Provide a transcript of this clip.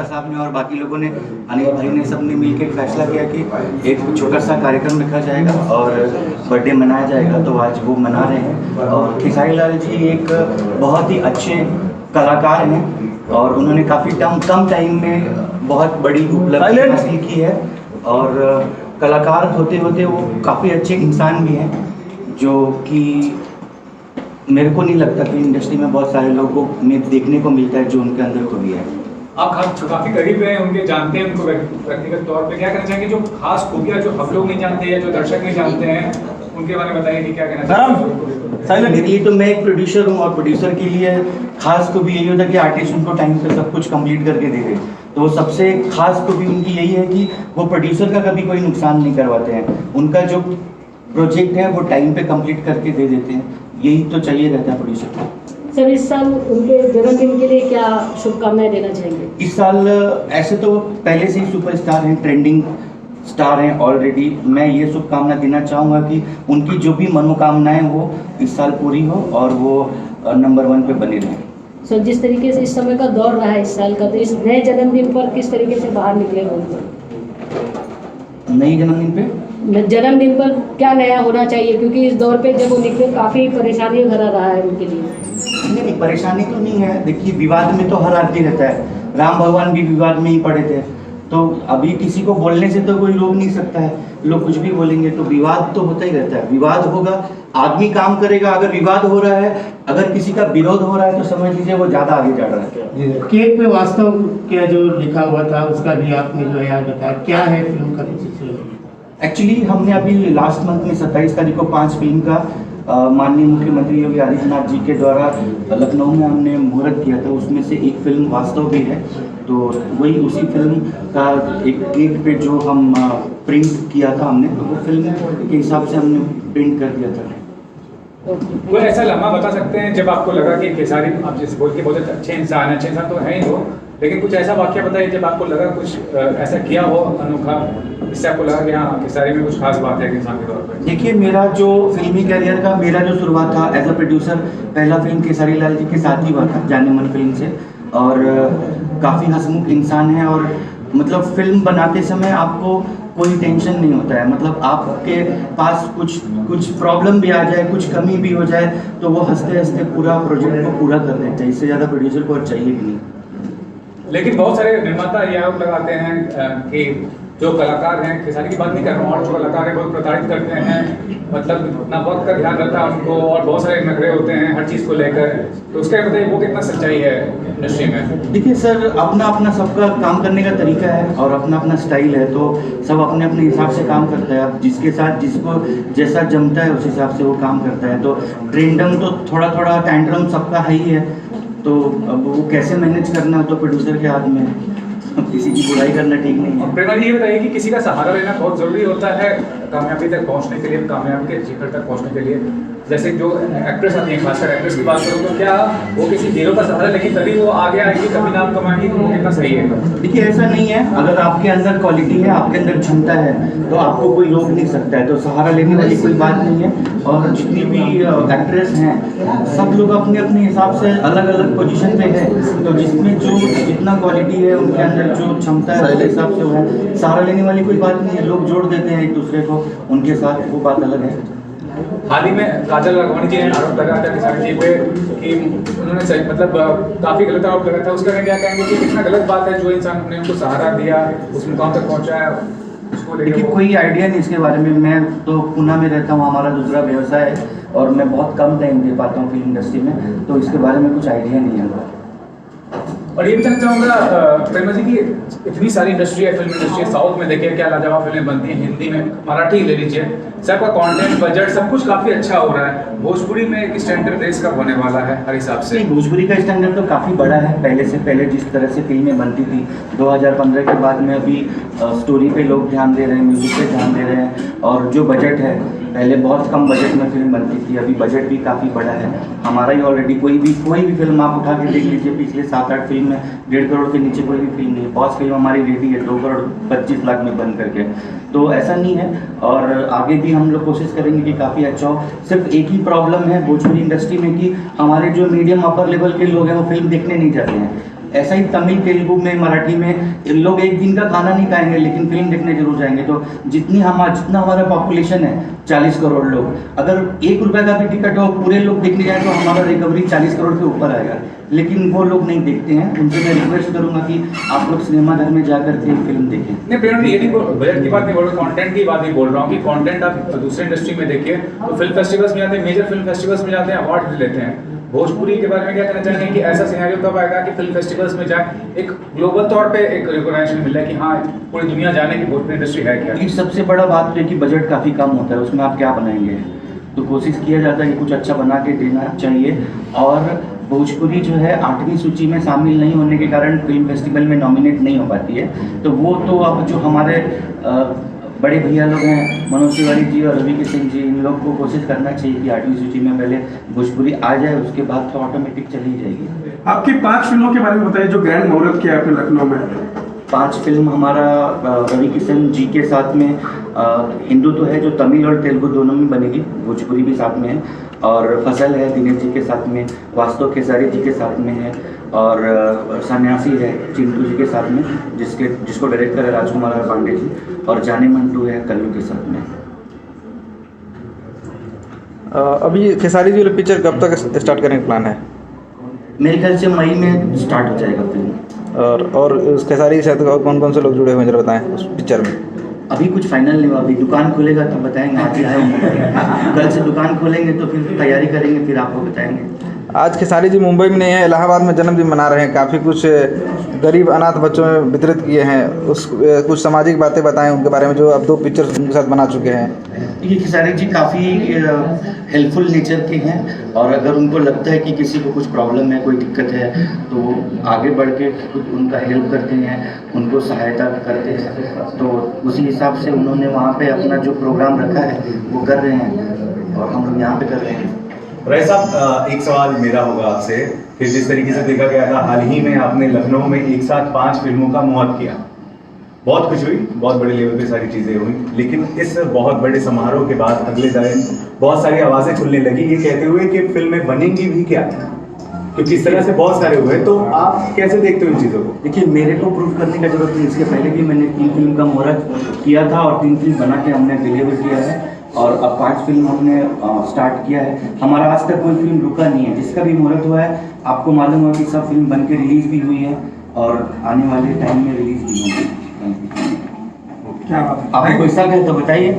साहब ने और बाकी लोगों ने, अनिल भाई ने, सबने मिलकर एक फैसला किया कि एक छोटा सा कार्यक्रम रखा जाएगा और बर्थडे मनाया जाएगा। तो आज वो मना रहे हैं। और खेसारी लाल जी एक बहुत ही अच्छे कलाकार हैं और उन्होंने काफ़ी कम टाइम में बहुत बड़ी उपलब्धि हासिल की है। और कलाकार होते होते वो काफ़ी अच्छे इंसान भी हैं, जो कि मेरे को नहीं लगता कि इंडस्ट्री में बहुत सारे लोगों में देखने को मिलता है जो उनके अंदर खूबी है। आप काफी करीब हैं उनके, जानते हैं उनको व्यक्तिगत तौर पे, क्या कहना चाहेंगे जो खास खूबियां जो हम लोग नहीं जानते हैं, जो दर्शक नहीं जानते हैं, उनके बारे में बताइए कि क्या कहना चाहेंगे। मेरे लिए तो मैं एक प्रोड्यूसर हूँ और प्रोड्यूसर के लिए खास खूबी यही होता है कि आर्टिस्ट उनको टाइम पे सब कुछ कंप्लीट करके दे दे। तो वो सबसे खास खूबी उनकी यही है कि वो प्रोड्यूसर का कभी कोई नुकसान नहीं करवाते हैं। उनका जो प्रोजेक्ट है वो टाइम पे कंप्लीट करके दे देते हैं। यही तो चाहिए रहता है प्रोड्यूसर को। सर, इस साल उनके जन्मदिन के लिए क्या शुभकामनाएं देना चाहेंगे? इस साल ऐसे तो पहले से ही सुपरस्टार हैं, ट्रेंडिंग स्टार हैं ऑलरेडी। मैं ये शुभकामना देना चाहूँगा कि उनकी जो भी मनोकामनाएं वो इस साल पूरी हो और वो नंबर 1 पे बने रहें। सर, जिस तरीके से इस समय का दौर रहा है इस साल का, तो इस नए जन्मदिन पर किस तरीके से बाहर निकले होंगे? नई जन्मदिन पर क्या नया होना चाहिए, क्योंकि इस दौर पे जब वो निकले काफ़ी परेशानी भरा रहा है उनके लिए। नहीं, परेशानी तो नहीं है। देखिए, विवाद में तो हर आदमी रहता है। राम भगवान भी विवाद में ही पड़े थे। तो अभी किसी को बोलने से तो कोई रोक नहीं सकता है। लोग कुछ भी बोलेंगे तो विवाद तो होता ही रहता है। विवाद होगा, आदमी काम करेगा। अगर विवाद हो रहा है, अगर किसी का विरोध हो रहा है, तो समझ लीजिए वो ज़्यादा आगे जा रहा है। केक पे वास्तव क्या जो लिखा हुआ था उसका भी आपने जो है याद बताया, क्या है फिल्म का? एक्चुअली हमने अभी लास्ट मंथ में 27 तारीख को 5 फिल्म का माननीय मुख्यमंत्री योगी आदित्यनाथ जी के द्वारा लखनऊ में हमने मुहूर्त किया था। उसमें से एक फिल्म वास्तव भी है। तो वही उसी फिल्म का एक केक पे जो हम प्रिंट किया था हमने, तो वो फिल्म के हिसाब से हमने प्रिंट कर दिया था। कोई ऐसा लम्हा बता सकते हैं जब आपको लगा कि खेसारी, आप जैसे बोल के बहुत अच्छे इंसान तो हैं ही वो, लेकिन कुछ ऐसा वाक्य बताइए जब आपको लगा कुछ ऐसा किया हो अनोखा, इससे आपको लगा कि हाँ खेसारी में कुछ खास बात है इंसान के तौर पर? देखिए, मेरा जो फिल्मी करियर का मेरा जो शुरुआत था एज अ प्रोड्यूसर, पहला फिल्म खेसारी लाल जी के साथ ही हुआ था, जाने मन फिल्म से। और काफ़ी हंसमुख इंसान है और मतलब फिल्म बनाते समय आपको कोई टेंशन नहीं होता है। मतलब आपके पास कुछ प्रॉब्लम भी आ जाए, कुछ कमी भी हो जाए, तो वो हंसते हंसते पूरा प्रोजेक्ट को पूरा कर देते हैं। इससे ज़्यादा प्रोड्यूसर को चाहिए भी नहीं। लेकिन बहुत सारे निर्माता ये आरोप लगाते हैं कि जो कलाकार हैं, खेसारी की बात नहीं कर रहा हूँ, और जो कलाकार हैं बहुत प्रताड़ित करते हैं, मतलब ना वक्त का ध्यान रहता है उनको और बहुत सारे नखरे होते हैं हर चीज़ को लेकर। तो उसका बताइए वो कितना सच्चाई है इंडस्ट्री में? देखिए सर, अपना अपना सबका काम करने का तरीका है और अपना अपना स्टाइल है। तो सब अपने अपने हिसाब से काम करता है। अब जिसके साथ जिसको जैसा जमता है उस हिसाब से वो काम करता है। तो ट्रेंडम तो थोड़ा टैंट्रम सबका है ही है। तो अब वो कैसे मैनेज करना तो प्रोड्यूसर के हाथ में है। किसी की बुराई करना ठीक नहीं है। प्रेमा जी, ये बताइए कि किसी का सहारा लेना बहुत जरूरी होता है कामयाबी तक पहुंचने के लिए, कामयाबी के शिखर तक पहुंचने के लिए। जैसे जो एक्ट्रेस आती है, खासकर एक्ट्रेस की बात करूँ, तो क्या वो किसी हीरो का सहारा लेकिन तभी वो आगे आएगी, तभी नाम कमाएगी, तो वो कितना सही है? देखिए, ऐसा नहीं है। अगर आपके अंदर क्वालिटी है, आपके अंदर क्षमता है, तो आपको कोई रोक नहीं सकता है। तो सहारा लेने वाली कोई बात नहीं है। और जितनी भी एक्ट्रेस हैं, सब लोग अपने अपने हिसाब से अलग अलग पोजीशन पे है। तो जिसमें जो जितना क्वालिटी है, उनके अंदर जो क्षमता है, उस हिसाब से वो है। सहारा लेने वाली कोई बात नहीं है। लोग जोड़ देते हैं एक दूसरे को उनके साथ, वो बात अलग है। हाल ही में काजल राघवानी जी ने आरोप लगाया था खेसारी जी पे कि उन्होंने मतलब काफी गलत आरोप लगाया था। उसका क्या कहेंगे कि कितना गलत बात है जो इंसान ने उनको सहारा दिया, उस मुकाम तक पहुंचाया, उसको लेकर? देखिए, कोई आइडिया नहीं इसके बारे में। मैं तो पुणे में रहता हूँ, हमारा दूसरा व्यवसाय है और मैं बहुत कम टाइम दे पाता हूँ फिल्म इंडस्ट्री में। तो इसके बारे में कुछ आइडिया नहीं है। और ये भी जानना चाहूँगा प्रेमा जी की इतनी सारी इंडस्ट्री है, फिल्म इंडस्ट्री है, साउथ में देखिए क्या लाजवाब फिल्में बनती हैं, हिंदी में, मराठी ले लीजिए, सबका कंटेंट, बजट, सब कुछ काफ़ी अच्छा हो रहा है। भोजपुरी में एक स्टैंडर्ड रेस कब होने वाला है हर हिसाब से? भोजपुरी का स्टैंडर्ड तो काफ़ी बड़ा है। पहले जिस तरह से फिल्में बनती थी 2015 के बाद में अभी स्टोरी पे लोग ध्यान दे रहे हैं, म्यूजिक पे ध्यान दे रहे हैं। और जो बजट है, पहले बहुत कम बजट में फिल्म बनती थी, अभी बजट भी काफ़ी बड़ा है। हमारा ही ऑलरेडी कोई भी फिल्म आप उठा के देख लीजिए, पिछले 7-8 फिल्म में 1.5 करोड़ के नीचे कोई भी फिल्म नहीं है। बहुत फिल्म हमारी रेडी है 2 करोड़ 25 लाख में बन करके। तो ऐसा नहीं है और आगे भी हम लोग कोशिश करेंगे कि काफ़ी अच्छा हो। सिर्फ एक ही प्रॉब्लम है भोजपुरी इंडस्ट्री में कि हमारे जो मीडियम अपर लेवल के लोग हैं वो फिल्म देखने नहीं जाते हैं। ऐसा ही तमिल, तेलुगु में, मराठी में लोग एक दिन का खाना नहीं खाएंगे लेकिन फिल्म देखने जरूर जाएंगे। तो जितना हमारा पॉपुलेशन है 40 करोड़ लोग, अगर 1 रुपये का भी टिकट हो पूरे लोग देखने जाए तो हमारा रिकवरी 40 करोड़ के ऊपर आएगा। लेकिन वो लोग नहीं देखते हैं, उनसे मैं रिक्वेस्ट करूंगा कि आप लोग सिनेमा घर में जाकर के फिल्म देखें। नहीं प्रेरणा, ये नहीं बजट की बात नहीं बोल रहा, कंटेंट की बात नहीं बोल रहा हूँ कि कंटेंट आप दूसरे इंडस्ट्री में देखिए तो फिल्म फेस्टिवल्स में जाते हैं, मेजर फिल्म फेस्टिवल्स में जाते हैं, अवार्ड लेते हैं। भोजपुरी के बारे में क्या कहना चाहेंगे कि ऐसा सिनेरियो कब आएगा कि फिल्म फेस्टिवल्स में जाए, एक ग्लोबल तौर पे एक रिकॉग्निशन मिल रहा है कि हाँ पूरी दुनिया जाने की भोजपुरी इंडस्ट्री है क्या। ये सबसे बड़ा बात है कि बजट काफ़ी कम होता है, उसमें आप क्या बनाएंगे। तो कोशिश किया जाता है कि कुछ अच्छा बना के देना चाहिए। और भोजपुरी जो है 8वीं सूची में शामिल नहीं होने के कारण फिल्म फेस्टिवल में नॉमिनेट नहीं हो पाती है। तो वो तो अब जो हमारे बड़े भैया लोग हैं मनोज तिवारी जी और रवि किशन जी, इन लोग को कोशिश करना चाहिए कि 8वीं सूची में पहले भोजपुरी आ जाए, उसके बाद तो ऑटोमेटिक चली जाएगी। आपकी 5 फिल्मों के बारे में बताइए जो ग्रैंड मुहूर्त किया आपने लखनऊ में। 5 फिल्म हमारा रवि किशन जी के साथ में हिंदू तो है जो तमिल और तेलुगु दोनों में बनेगी, भोजपुरी भी साथ में है। और फसल है दिनेश जी के साथ में, वास्तव केसारी जी के साथ में है, और सन्यासी है चिंटू जी के साथ में जिसको डायरेक्टर है राजकुमार पांडे जी, और जाने मन 2 है कल्लू के साथ में। अभी खेसारी जी वाली पिक्चर कब तक स्टार्ट करने का प्लान है? मेरे ख्याल से मई में स्टार्ट हो जाएगा फिल्म। और उस खेसारी के साथ और कौन कौन से लोग जुड़े हुए हैं जरा बताएं उस पिक्चर में। अभी कुछ फाइनल नहीं हुआ, अभी दुकान खुलेगा तो बताएंगे। आज ही आए कल से दुकान खोलेंगे तो फिर तैयारी करेंगे, फिर आपको बताएंगे। आज खेसारी जी मुंबई में नहीं है, इलाहाबाद में जन्मदिन मना रहे हैं, काफ़ी कुछ गरीब अनाथ बच्चों में वितरित किए हैं। कुछ सामाजिक बातें बताएं उनके बारे में जो अब 2 पिक्चर उनके साथ बना चुके हैं। ये खेसारी जी काफ़ी हेल्पफुल नेचर के हैं, और अगर उनको लगता है कि किसी को कुछ प्रॉब्लम है, कोई दिक्कत है, तो वो आगे बढ़ के खुद उनका हेल्प करते हैं, उनको सहायता करते हैं। तो उसी हिसाब से उन्होंने वहाँ पे अपना जो प्रोग्राम रखा है वो कर रहे हैं, और हम लोग यहाँ पे कर रहे हैं। राय साहब, एक सवाल मेरा होगा आपसे कि जिस तरीके से देखा गया था हाल ही में आपने लखनऊ में एक साथ 5 फिल्मों का मुहूर्त किया, बहुत खुश हुई, बहुत बड़े लेवल पे सारी चीज़ें हुई, लेकिन इस बहुत बड़े समारोह के बाद अगले दिन बहुत सारी आवाज़ें खुलने लगी ये कहते हुए कि फिल्में बनेंगी भी क्या, क्योंकि इस तरह से बहुत सारे हुए। तो आप कैसे देखते हो इन चीज़ों को? देखिए, मेरे को प्रूव करने का जरूरत नहीं, इसके पहले भी मैंने 3 फिल्म का मुहूर्त किया था और 3 फिल्म बना के हमने डिलीवर किया है, और अब 5 फिल्म हमने स्टार्ट किया है। हमारा आज तक कोई फिल्म रुका नहीं है, जिसका भी मुहूर्त हुआ है आपको मालूम हो कि सब फिल्म बन के रिलीज भी हुई है और आने वाले टाइम में रिलीज भी होगी। क्या बात है। आपको कोई शक है तो बताइए।